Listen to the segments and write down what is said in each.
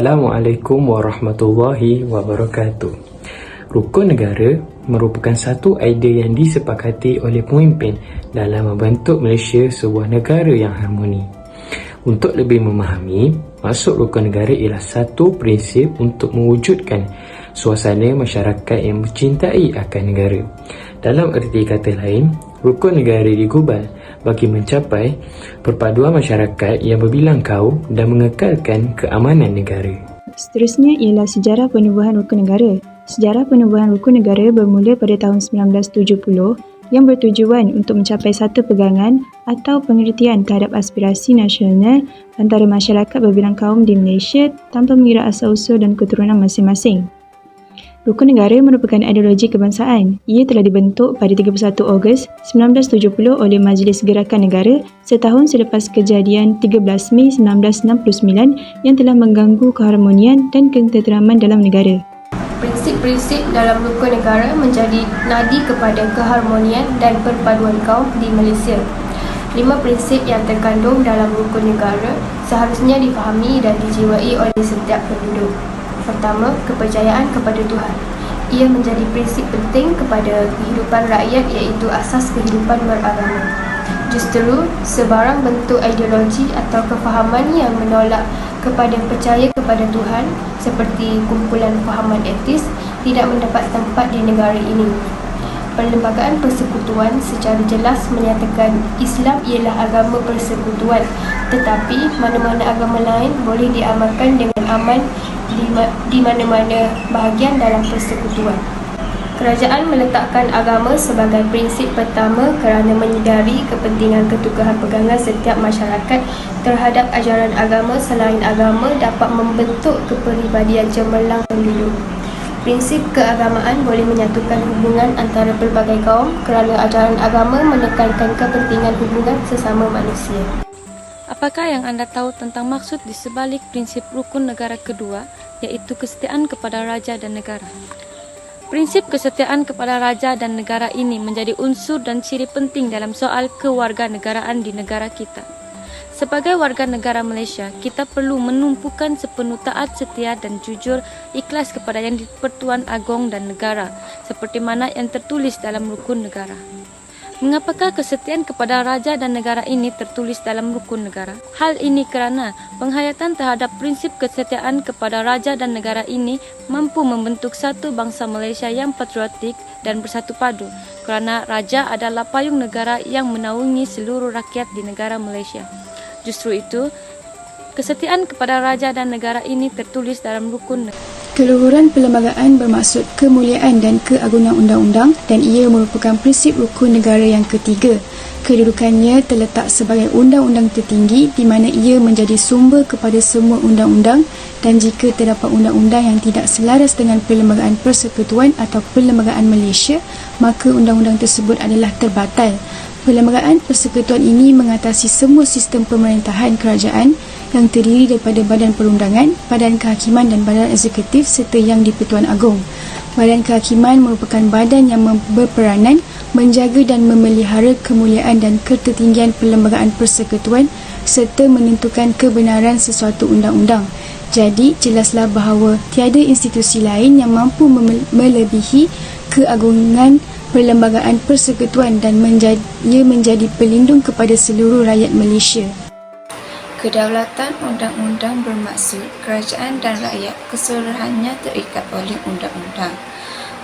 Assalamualaikum warahmatullahi wabarakatuh. Rukun negara merupakan satu idea yang disepakati oleh pemimpin dalam membentuk Malaysia sebuah negara yang harmoni. Untuk lebih memahami, maksud rukun negara ialah satu prinsip untuk mewujudkan suasana masyarakat yang mencintai akan negara. Dalam erti kata lain, rukun negara digubal bagi mencapai perpaduan masyarakat yang berbilang kaum dan mengekalkan keamanan negara. Seterusnya ialah sejarah penubuhan rukun negara. Sejarah penubuhan rukun negara bermula pada tahun 1970 yang bertujuan untuk mencapai satu pegangan atau pengertian terhadap aspirasi nasional antara masyarakat berbilang kaum di Malaysia tanpa mengira asal-usul dan keturunan masing-masing. Rukun negara merupakan ideologi kebangsaan. Ia telah dibentuk pada 31 Ogos 1970 oleh Majlis Gerakan Negara setahun selepas kejadian 13 Mei 1969 yang telah mengganggu keharmonian dan ketenteraman dalam negara. Prinsip-prinsip dalam rukun negara menjadi nadi kepada keharmonian dan perpaduan kaum di Malaysia. 5 prinsip yang terkandung dalam rukun negara seharusnya difahami dan dijiwai oleh setiap penduduk. Pertama, kepercayaan kepada Tuhan. Ia menjadi prinsip penting kepada kehidupan rakyat iaitu asas kehidupan beragama. Justru, sebarang bentuk ideologi atau kefahaman yang menolak kepada percaya kepada Tuhan seperti kumpulan fahaman etis tidak mendapat tempat di negara ini. Perlembagaan Persekutuan secara jelas menyatakan Islam ialah agama persekutuan, tetapi mana-mana agama lain boleh diamalkan dengan aman di mana-mana bahagian dalam persekutuan. Kerajaan meletakkan agama sebagai prinsip pertama kerana menyedari kepentingan ketukahan pegangan setiap masyarakat terhadap ajaran agama selain agama dapat membentuk kepribadian cemerlang penduduk. Prinsip keagamaan boleh menyatukan hubungan antara pelbagai kaum kerana ajaran agama menekankan kepentingan hubungan sesama manusia. Apakah yang anda tahu tentang maksud di sebalik prinsip rukun negara kedua, iaitu kesetiaan kepada raja dan negara? Prinsip kesetiaan kepada raja dan negara ini menjadi unsur dan ciri penting dalam soal kewarganegaraan di negara kita. Sebagai warga negara Malaysia, kita perlu menumpukan sepenuh taat, setia dan jujur ikhlas kepada Yang di-Pertuan Agong dan negara, seperti mana yang tertulis dalam rukun negara. Mengapakah kesetiaan kepada raja dan negara ini tertulis dalam rukun negara? Hal ini kerana penghayatan terhadap prinsip kesetiaan kepada raja dan negara ini mampu membentuk satu bangsa Malaysia yang patriotik dan bersatu padu, kerana raja adalah payung negara yang menaungi seluruh rakyat di negara Malaysia. Justru itu, kesetiaan kepada raja dan negara ini tertulis dalam rukun negara. Keluhuran perlembagaan bermaksud kemuliaan dan keagungan undang-undang dan ia merupakan prinsip rukun negara yang ketiga. Kedudukannya terletak sebagai undang-undang tertinggi di mana ia menjadi sumber kepada semua undang-undang dan jika terdapat undang-undang yang tidak selaras dengan Perlembagaan Persekutuan atau Perlembagaan Malaysia, maka undang-undang tersebut adalah terbatal. Perlembagaan Persekutuan ini mengatasi semua sistem pemerintahan kerajaan yang terdiri daripada Badan Perundangan, Badan Kehakiman dan Badan Eksekutif serta Yang di-Pertuan Agong. Badan Kehakiman merupakan badan yang berperanan menjaga dan memelihara kemuliaan dan ketertinggian Perlembagaan Persekutuan serta menentukan kebenaran sesuatu undang-undang. Jadi, jelaslah bahawa tiada institusi lain yang mampu melebihi keagungan Perlembagaan Persekutuan dan ia menjadi pelindung kepada seluruh rakyat Malaysia. Kedaulatan undang-undang bermaksud kerajaan dan rakyat keseluruhannya terikat oleh undang-undang.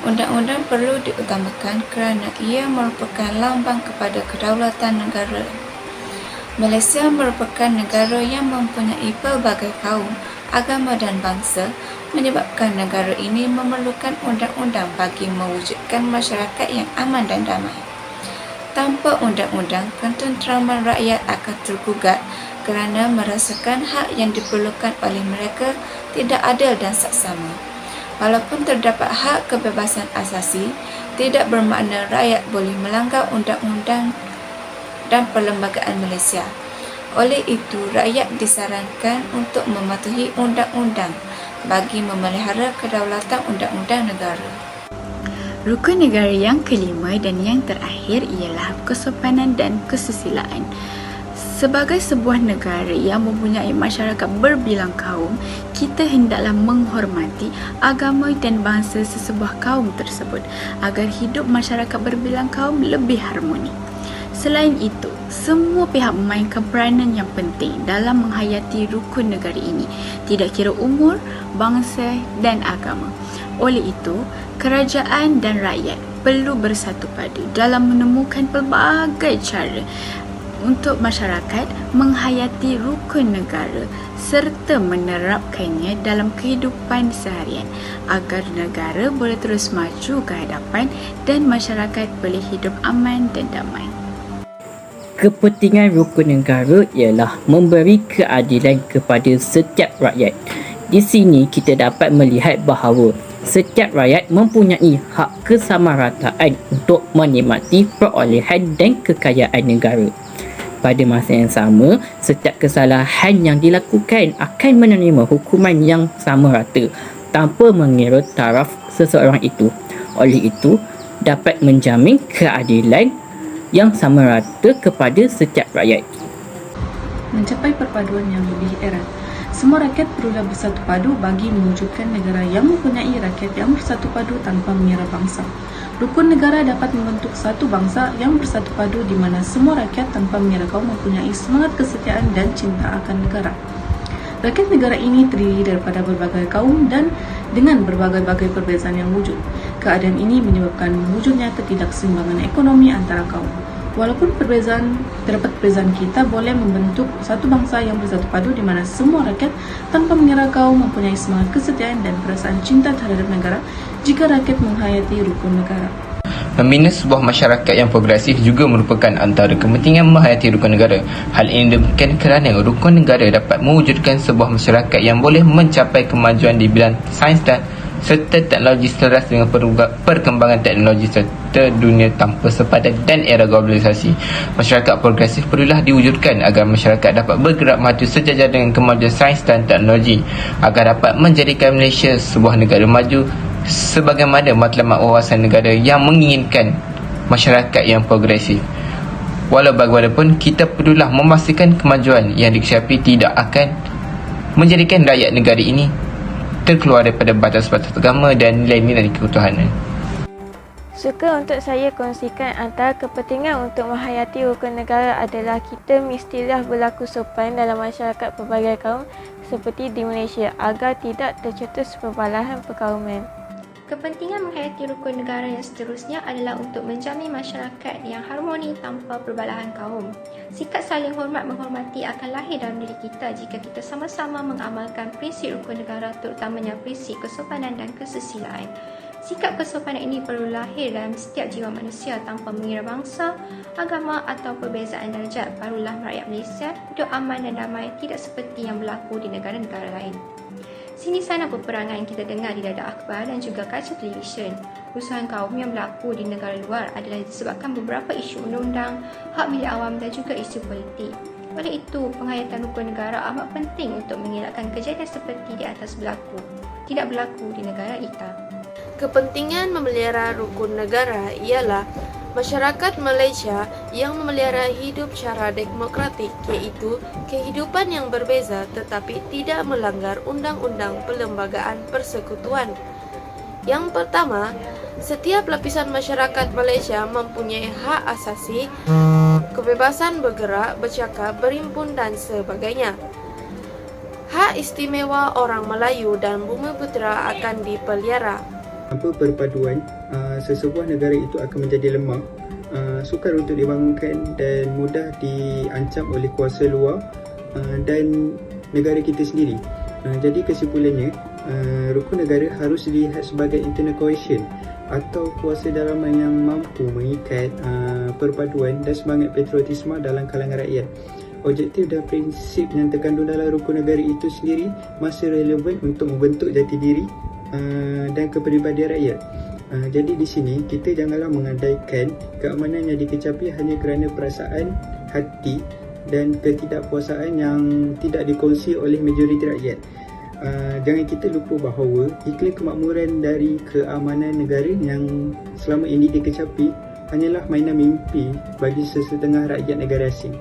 Undang-undang perlu diutamakan kerana ia merupakan lambang kepada kedaulatan negara. Malaysia merupakan negara yang mempunyai pelbagai kaum, agama dan bangsa, menyebabkan negara ini memerlukan undang-undang bagi mewujudkan masyarakat yang aman dan damai. Tanpa undang-undang, ketenteraman rakyat akan tergugat kerana merasakan hak yang diperlukan oleh mereka tidak adil dan saksama. Walaupun terdapat hak kebebasan asasi, tidak bermakna rakyat boleh melanggar undang-undang dan perlembagaan Malaysia. Oleh itu, rakyat disarankan untuk mematuhi undang-undang bagi memelihara kedaulatan undang-undang negara. Rukun negara yang kelima dan yang terakhir ialah kesopanan dan kesusilaan. Sebagai sebuah negara yang mempunyai masyarakat berbilang kaum, kita hendaklah menghormati agama dan bangsa sesebuah kaum tersebut agar hidup masyarakat berbilang kaum lebih harmoni. Selain itu, semua pihak memainkan peranan yang penting dalam menghayati rukun negara ini, tidak kira umur, bangsa dan agama. Oleh itu, kerajaan dan rakyat perlu bersatu padu dalam menemukan pelbagai cara untuk masyarakat menghayati rukun negara serta menerapkannya dalam kehidupan seharian agar negara boleh terus maju ke hadapan dan masyarakat boleh hidup aman dan damai. Kepentingan rukun negara ialah memberi keadilan kepada setiap rakyat. Di sini kita dapat melihat bahawa setiap rakyat mempunyai hak kesamarataan untuk menikmati perolehan dan kekayaan negara. Pada masa yang sama, setiap kesalahan yang dilakukan akan menerima hukuman yang sama rata tanpa mengira taraf seseorang itu. Oleh itu, dapat menjamin keadilan yang sama rata kepada setiap rakyat. Mencapai perpaduan yang lebih erat, semua rakyat perlulah bersatu padu bagi mewujudkan negara yang mempunyai rakyat yang bersatu padu tanpa mengira bangsa. Rukun negara dapat membentuk satu bangsa yang bersatu padu di mana semua rakyat tanpa mengira kaum mempunyai semangat kesetiaan dan cinta akan negara. Rakyat negara ini terdiri daripada berbagai kaum dan dengan berbagai-bagai perbezaan yang wujud. Keadaan ini menyebabkan wujudnya ketidakseimbangan ekonomi antara kaum. Walaupun terdapat perbezaan, kita boleh membentuk satu bangsa yang bersatu padu di mana semua rakyat tanpa mengira kaum mempunyai semangat kesetiaan dan perasaan cinta terhadap negara jika rakyat menghayati rukun negara. Membina sebuah masyarakat yang progresif juga merupakan antara kepentingan menghayati rukun negara. Hal ini demikian kerana rukun negara dapat mewujudkan sebuah masyarakat yang boleh mencapai kemajuan di bidang sains dan serta teknologi selaras dengan perkembangan teknologi serta dunia tanpa sepadan dan era globalisasi. Masyarakat progresif perlulah diwujudkan agar masyarakat dapat bergerak maju sejajar dengan kemajuan sains dan teknologi agar dapat menjadikan Malaysia sebuah negara maju sebagaimana matlamat wawasan negara yang menginginkan masyarakat yang progresif. Walau bagaimanapun, kita perlulah memastikan kemajuan yang dikecapi tidak akan menjadikan rakyat negara ini terkeluar daripada batas-batas agama dan nilai-nilai ketuhanan. Suka untuk saya kongsikan antara kepentingan untuk menghayati rukun negara adalah kita mestilah berlaku sopan dalam masyarakat pelbagai kaum seperti di Malaysia agar tidak tercetus perbalahan perkauman. Kepentingan menghayati rukun negara yang seterusnya adalah untuk menjamin masyarakat yang harmoni tanpa perbalahan kaum. Sikap saling hormat menghormati akan lahir dalam diri kita jika kita sama-sama mengamalkan prinsip rukun negara, terutamanya prinsip kesopanan dan kesusilaan. Sikap kesopanan ini perlu lahir dalam setiap jiwa manusia tanpa mengira bangsa, agama atau perbezaan darjat. Barulah rakyat Malaysia hidup aman dan damai, tidak seperti yang berlaku di negara-negara lain. Sini sana peperangan yang kita dengar di dada akhbar dan juga kaca televisyen. Kerusuhan kaum yang berlaku di negara luar adalah disebabkan beberapa isu undang-undang, hak milik awam dan juga isu politik. Oleh itu, penghayatan rukun negara amat penting untuk mengelakkan kejadian seperti di atas tidak berlaku di negara kita. Kepentingan memelihara rukun negara ialah masyarakat Malaysia yang memelihara hidup secara demokratik, iaitu kehidupan yang berbeza tetapi tidak melanggar undang-undang perlembagaan persekutuan. Yang pertama, setiap lapisan masyarakat Malaysia mempunyai hak asasi, kebebasan bergerak, bercakap, berhimpun dan sebagainya. Hak istimewa orang Melayu dan Bumiputera akan dipelihara. Tanpa perpaduan, sesebuah negara itu akan menjadi lemah, sukar untuk dibangunkan dan mudah diancam oleh kuasa luar dan negara kita sendiri. Jadi kesimpulannya, rukun negara harus dilihat sebagai internal cohesion atau kuasa dalaman yang mampu mengikat perpaduan dan semangat patriotisme dalam kalangan rakyat. Objektif dan prinsip yang terkandung dalam rukun negara itu sendiri masih relevan untuk membentuk jati diri dan kepribadian rakyat. Jadi di sini kita janganlah mengandaikan keamanan yang dikecapi hanya kerana perasaan hati dan ketidakpuasaan yang tidak dikongsi oleh majoriti rakyat. Jangan kita lupa bahawa iklim kemakmuran dari keamanan negara yang selama ini dikecapi hanyalah mainan mimpi bagi sesetengah rakyat negara asing.